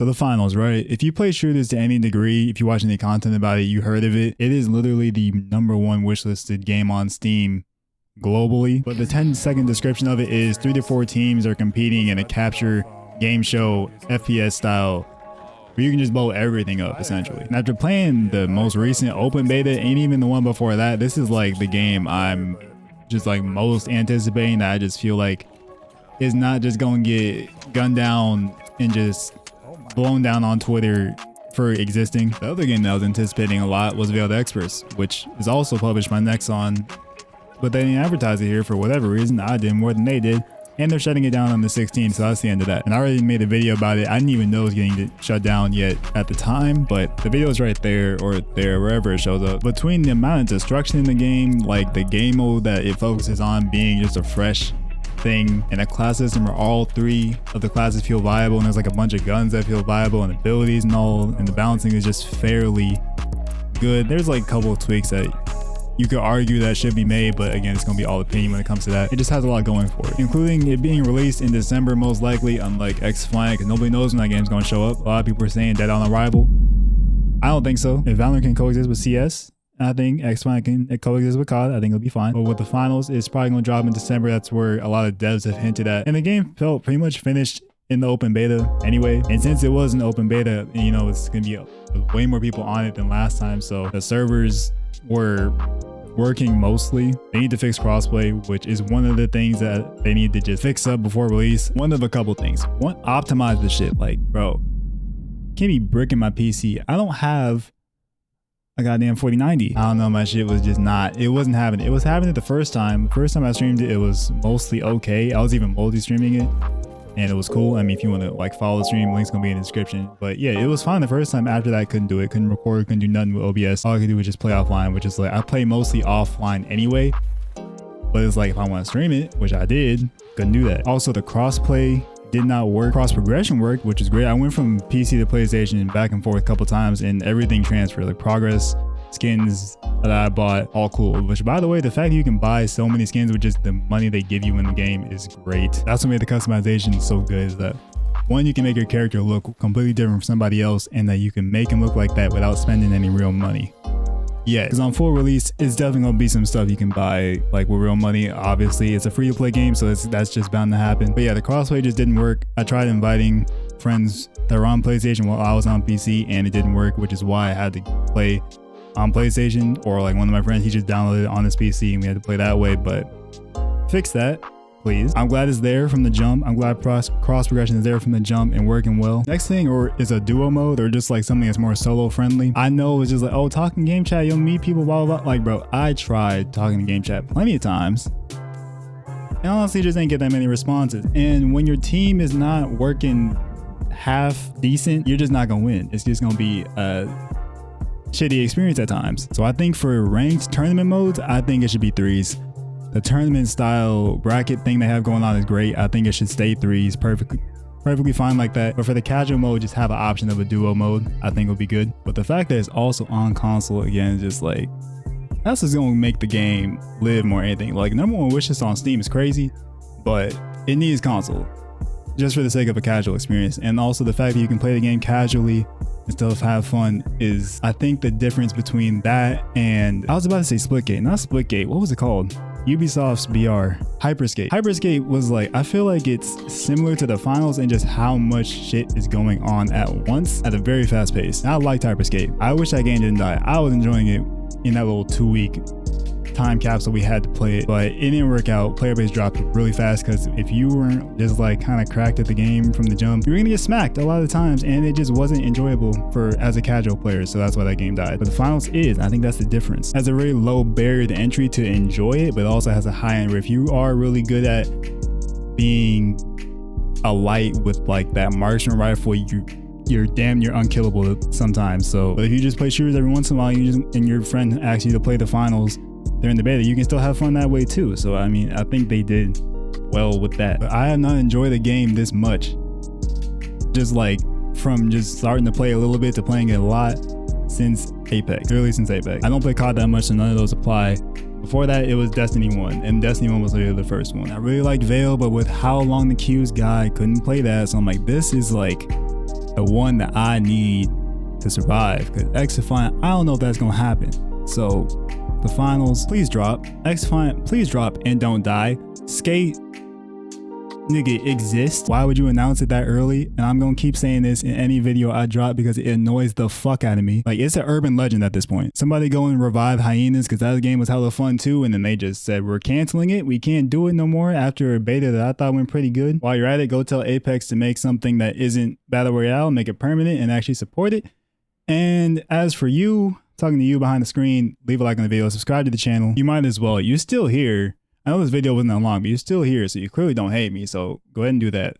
So the finals, right? If you play shooters to any degree, if you watch any content about it, you heard of it. It is literally the #1 wishlisted game on Steam globally. But the 10-second description of it is 3 to 4 teams are competing in a capture game show FPS style where you can just blow everything up essentially. And after playing the most recent open beta and even the one before that, this is like the game I'm just like most anticipating, that I just feel like is not just going to get gunned down and just blown down on Twitter for existing. The other game that I was anticipating a lot was Veiled Experts, which is also published by Nexon, but they didn't advertise it here for whatever reason. I did more than they did, and they're shutting it down on the 16th, so that's the end of that. And I already made a video about it. I didn't even know it was getting shut down yet at the time, but the video is right there, or there, wherever it shows up. Between the amount of destruction in the game, like the game mode that it focuses on being just a fresh thing, and a class system where all 3 of the classes feel viable, and there's like a bunch of guns that feel viable and abilities and all, and the balancing is just fairly good. There's like a couple of tweaks that you could argue that should be made, but again, it's gonna be all opinion when it comes to that. It just has a lot going for it, including it being released in December most likely, unlike X-Flying, because nobody knows when that game's gonna show up. A lot of people are saying Dead on Arrival. I don't think so. If Valorant can coexist with CS, I think X-Flying can coexist with COD. I think it'll be fine. But with the finals, it's probably going to drop in December. That's where a lot of devs have hinted at. And the game felt pretty much finished in the open beta anyway. And since it was an open beta, you know, it's going to be way more people on it than last time. So the servers were working mostly. They need to fix crossplay, which is one of the things that they need to just fix up before release. One of a couple things. One, optimize the shit. Like, bro, can't be bricking my PC. I don't have a goddamn 4090. I don't know, my shit was just not, it wasn't happening. It was happening the first time. The first time I streamed it, it was mostly okay. I was even multi-streaming it and it was cool. I mean, if you want to like follow the stream, link's gonna be in the description. But yeah, it was fine the first time. After that, I couldn't do it, couldn't record, couldn't do nothing with OBS. All I could do was just play offline, which is like, I play mostly offline anyway. But it's like, if I want to stream it, which I did, couldn't do that. Also, the crossplay did not work. Cross progression worked, which is great. I went from PC to PlayStation and back and forth a couple times, and everything transferred, like progress, skins that I bought, all cool. Which, by the way, the fact that you can buy so many skins with just the money they give you in the game is great. That's what made the customization so good, is that one, you can make your character look completely different from somebody else, and that you can make him look like that without spending any real money. Yeah, because on full release, it's definitely gonna be some stuff you can buy like with real money. Obviously, it's a free-to-play game, so that's just bound to happen. But yeah, the crossplay just didn't work. I tried inviting friends that were on PlayStation while I was on PC, and it didn't work, which is why I had to play on PlayStation, or like one of my friends, he just downloaded it on his PC and we had to play that way. But fix that, please. I'm glad it's there from the jump. I'm glad cross progression is there from the jump and working well. Next thing, or is a duo mode, or just like something that's more solo friendly. I know it's just like, oh, talking game chat, you'll meet people, blah, blah, blah. Like, bro, I tried talking to game chat plenty of times, and honestly just ain't get that many responses. And when your team is not working half decent, you're just not gonna win. It's just gonna be a shitty experience at times. So I think for ranked tournament modes, I think it should be 3s. The tournament style bracket thing they have going on is great. I think it should stay 3s, perfectly fine like that. But for the casual mode, just have an option of a duo mode. I think it'll be good. But the fact that it's also on console again, is just like, that's just gonna make the game live more than anything. Like, #1 wishlist on Steam is crazy, but it needs console just for the sake of a casual experience. And also the fact that you can play the game casually and still have fun is, I think, the difference between that and, I was about to say Splitgate, not Splitgate, what was it called? Ubisoft's BR, Hyperscape. Hyperscape was like, I feel like it's similar to the finals in just how much shit is going on at once at a very fast pace. I liked Hyperscape. I wish that game didn't die. I was enjoying it in that little 2-week time capsule we had to play it, but it didn't work out. Player base dropped really fast, because if you weren't just like kind of cracked at the game from the jump, you were gonna get smacked a lot of the times, and it just wasn't enjoyable for as a casual player. So that's why that game died. But the finals is, I think that's the difference. It has a very low barrier to entry to enjoy it, but also has a high end. If you are really good at being a light with like that marksman rifle, you're damn near unkillable sometimes. So, but if you just play shooters every once in a while, and your friend asks you to play the finals during the beta, you can still have fun that way too. So I mean, I think they did well with that. But I have not enjoyed the game this much, just like from just starting to play a little bit to playing it a lot, since Apex. Really since Apex. I don't play COD that much, so none of those apply. Before that, it was Destiny 1, and Destiny 1 was literally the first one. I really liked Veil, but with how long the queues got, I couldn't play that. So I'm like, this is like the one that I need to survive. Because X-Defiant, I don't know if that's gonna happen. So the finals, please drop. X-Defiant, please drop and don't die. Skate, nigga, exist. Why would you announce it that early? And I'm gonna keep saying this in any video I drop because it annoys the fuck out of me. Like, it's an urban legend at this point. Somebody go and revive Hyenas because that game was hella fun too, and then they just said we're canceling it, we can't do it no more after a beta that I thought went pretty good. While you're at it, go tell Apex to make something that isn't Battle Royale, make it permanent and actually support it. And as for you, talking to you behind the screen, leave a like on the video, subscribe to the channel. You might as well. You're still here. I know this video wasn't that long, but you're still here, so you clearly don't hate me, so go ahead and do that.